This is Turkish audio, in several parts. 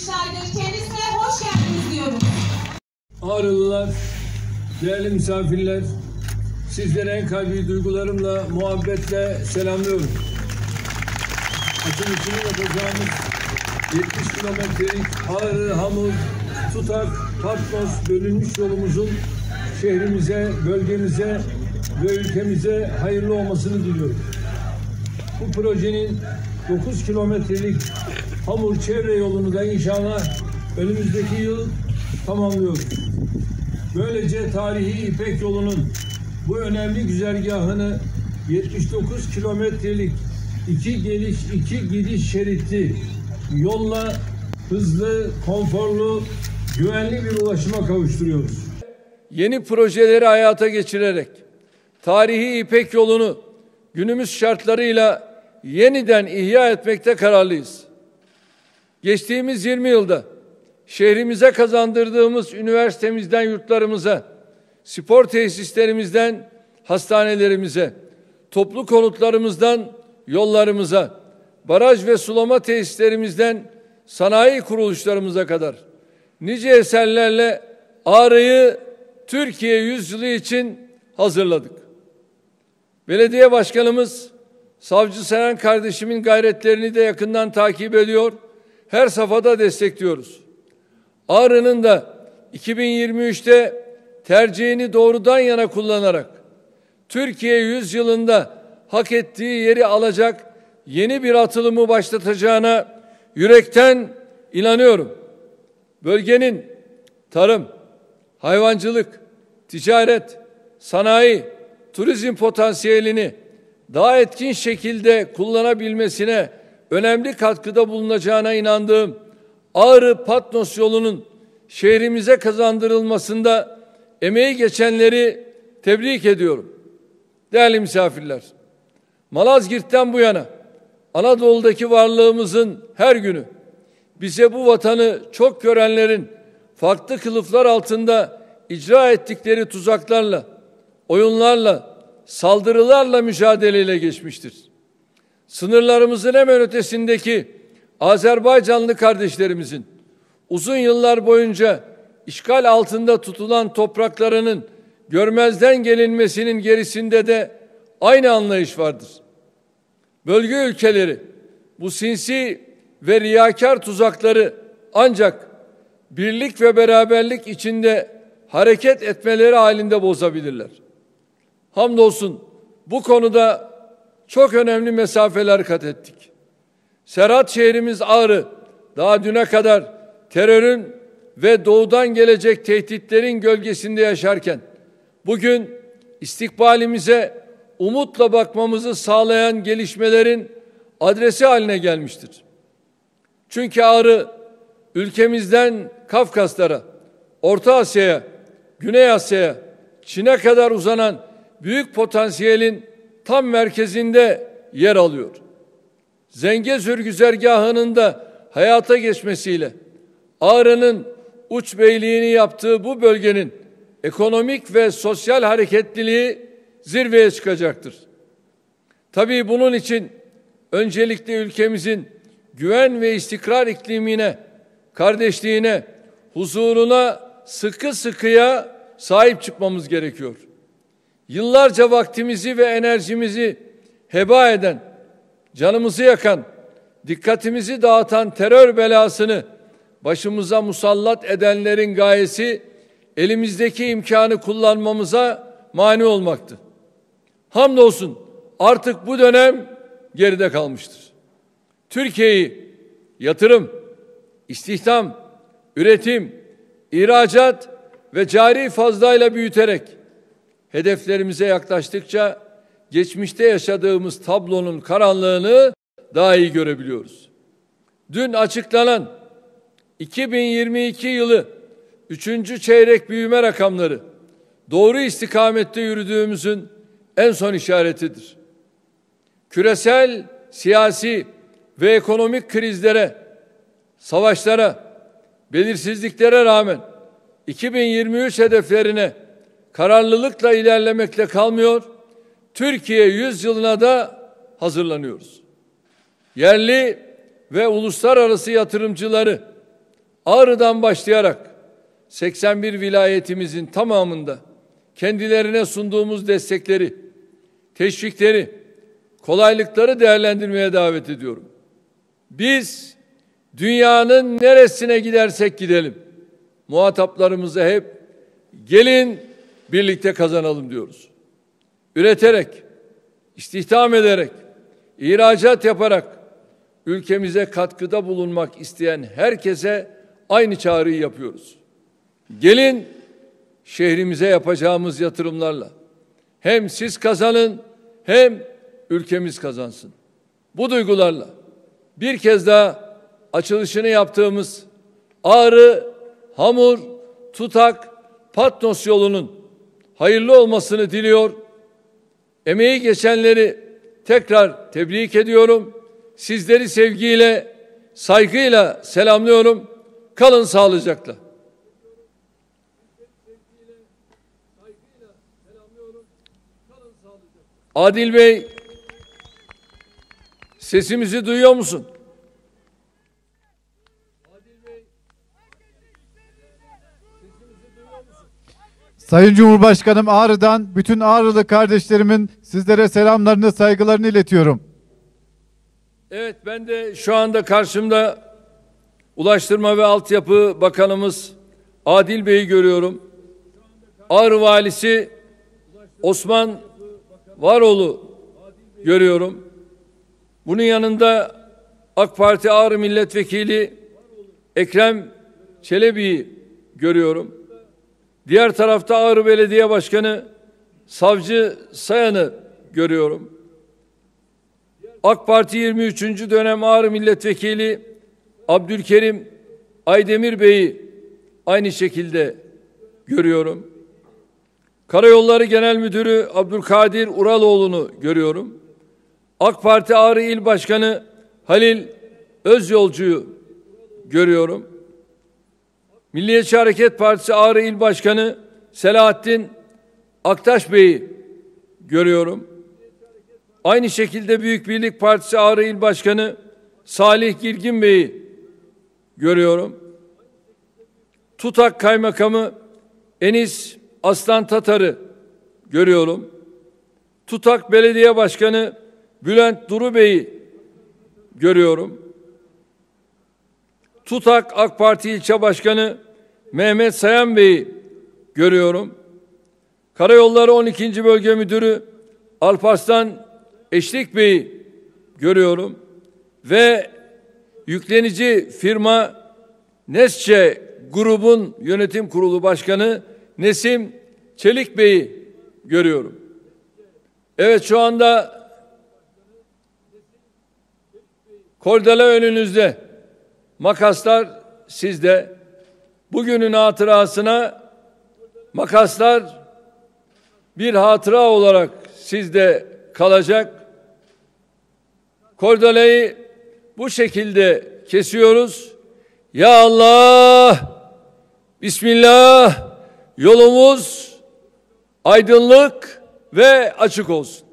kuruluşlardır. Kendisine hoş geldiniz diyoruz. Ağrılılar, değerli misafirler, sizlere en kalbi duygularımla, muhabbetle selamlıyorum. Açılışını yapacağımız 70 kilometrelik Ağrı, Hamur, Tutak, Patnos bölünmüş yolumuzun şehrimize, bölgemize ve ülkemize hayırlı olmasını diliyorum. Bu projenin 9 kilometrelik Hamur çevre yolunu da inşallah önümüzdeki yıl tamamlıyoruz. Böylece tarihi İpek yolunun bu önemli güzergahını 79 kilometrelik 2 geliş 2 gidiş şeritli yolla hızlı, konforlu, güvenli bir ulaşıma kavuşturuyoruz. Yeni projeleri hayata geçirerek tarihi İpek yolunu günümüz şartlarıyla yeniden ihya etmekte kararlıyız. Geçtiğimiz 20 yılda şehrimize kazandırdığımız üniversitemizden yurtlarımıza, spor tesislerimizden hastanelerimize, toplu konutlarımızdan yollarımıza, baraj ve sulama tesislerimizden sanayi kuruluşlarımıza kadar nice eserlerle Ağrı'yı Türkiye yüzyılı için hazırladık. Belediye başkanımız Savcı Seren kardeşimin gayretlerini de yakından takip ediyor, her safhada destekliyoruz. Ağrı'nın da 2023'te tercihini doğrudan yana kullanarak Türkiye yüzyılında hak ettiği yeri alacak yeni bir atılımı başlatacağına yürekten inanıyorum. Bölgenin tarım, hayvancılık, ticaret, sanayi, turizm potansiyelini daha etkin şekilde kullanabilmesine önemli katkıda bulunacağına inandığım Ağrı-Patnos yolunun şehrimize kazandırılmasında emeği geçenleri tebrik ediyorum. Değerli misafirler, Malazgirt'ten bu yana Anadolu'daki varlığımızın her günü bize bu vatanı çok görenlerin farklı kılıflar altında icra ettikleri tuzaklarla, oyunlarla, saldırılarla mücadeleyle geçmiştir. Sınırlarımızın hemen ötesindeki Azerbaycanlı kardeşlerimizin uzun yıllar boyunca işgal altında tutulan topraklarının görmezden gelinmesinin gerisinde de aynı anlayış vardır. Bölge ülkeleri bu sinsi ve riyakar tuzakları ancak birlik ve beraberlik içinde hareket etmeleri halinde bozabilirler. Hamdolsun bu konuda çok önemli mesafeler kat ettik. Serhat şehrimiz Ağrı daha düne kadar terörün ve doğudan gelecek tehditlerin gölgesinde yaşarken bugün istikbalimize umutla bakmamızı sağlayan gelişmelerin adresi haline gelmiştir. Çünkü Ağrı ülkemizden Kafkaslara, Orta Asya'ya, Güney Asya'ya, Çin'e kadar uzanan büyük potansiyelin tam merkezinde yer alıyor. Zengezur güzergahının da hayata geçmesiyle Ağrı'nın uç beyliğini yaptığı bu bölgenin ekonomik ve sosyal hareketliliği zirveye çıkacaktır. Tabii bunun için öncelikle ülkemizin güven ve istikrar iklimine, kardeşliğine, huzuruna sıkı sıkıya sahip çıkmamız gerekiyor. Yıllarca vaktimizi ve enerjimizi heba eden, canımızı yakan, dikkatimizi dağıtan terör belasını başımıza musallat edenlerin gayesi elimizdeki imkanı kullanmamıza mani olmaktı. Hamdolsun artık bu dönem geride kalmıştır. Türkiye'yi yatırım, istihdam, üretim, ihracat ve cari fazlayla büyüterek hedeflerimize yaklaştıkça geçmişte yaşadığımız tablonun karanlığını daha iyi görebiliyoruz. Dün açıklanan 2022 yılı 3. çeyrek büyüme rakamları doğru istikamette yürüdüğümüzün en son işaretidir. Küresel, siyasi ve ekonomik krizlere, savaşlara, belirsizliklere rağmen 2023 hedeflerine kararlılıkla ilerlemekle kalmıyor, Türkiye yüzyılına da hazırlanıyoruz. Yerli ve uluslararası yatırımcıları, Ağrı'dan başlayarak 81 vilayetimizin tamamında kendilerine sunduğumuz destekleri, teşvikleri, kolaylıkları değerlendirmeye davet ediyorum. Biz dünyanın neresine gidersek gidelim, muhataplarımıza hep gelin birlikte kazanalım diyoruz. Üreterek, istihdam ederek, ihracat yaparak ülkemize katkıda bulunmak isteyen herkese aynı çağrıyı yapıyoruz. Gelin şehrimize yapacağımız yatırımlarla hem siz kazanın hem ülkemiz kazansın. Bu duygularla bir kez daha açılışını yaptığımız Ağrı, Hamur, Tutak, Patnos yolunun hayırlı olmasını diliyor. Emeği geçenleri tekrar tebrik ediyorum. Sizleri sevgiyle, saygıyla selamlıyorum. Kalın sağlıcakla. Adil Bey, sesimizi duyuyor musun? Sayın Cumhurbaşkanım, Ağrı'dan bütün Ağrılı kardeşlerimin sizlere selamlarını, saygılarını iletiyorum. Evet, ben de şu anda karşımda Ulaştırma ve Altyapı Bakanımız Adil Bey'i görüyorum. Ağrı Valisi Osman Varoğlu görüyorum. Bunun yanında AK Parti Ağrı Milletvekili Ekrem Çelebi'yi görüyorum. Diğer tarafta Ağrı Belediye Başkanı Savcı Sayan'ı görüyorum. AK Parti 23. dönem Ağrı Milletvekili Abdülkerim Aydemir Bey'i aynı şekilde görüyorum. Karayolları Genel Müdürü Abdülkadir Uraloğlu'nu görüyorum. AK Parti Ağrı İl Başkanı Halil Özyolcu'yu görüyorum. Milliyetçi Hareket Partisi Ağrı İl Başkanı Selahattin Aktaş Bey'i görüyorum. Aynı şekilde Büyük Birlik Partisi Ağrı İl Başkanı Salih Girgin Bey'i görüyorum. Tutak Kaymakamı Enis Aslan Tatar'ı görüyorum. Tutak Belediye Başkanı Bülent Duru Bey'i görüyorum. Tutak AK Parti İlçe Başkanı Mehmet Sayan Bey'i görüyorum. Karayolları 12. Bölge Müdürü Alparslan Eşlik Bey'i görüyorum. Ve yüklenici firma Nesçe grubun yönetim kurulu başkanı Nesim Çelik Bey'i görüyorum. Evet, şu anda kordela önünüzde, makaslar sizde. Bugünün hatırasına makaslar bir hatıra olarak sizde kalacak. Kordelayı bu şekilde kesiyoruz. Ya Allah, Bismillah, yolumuz aydınlık ve açık olsun.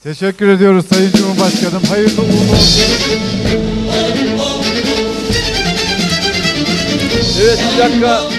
Teşekkür ediyoruz Sayın Cumhurbaşkanım. Hayırlı uğurlu olsun. Evet, bir dakika.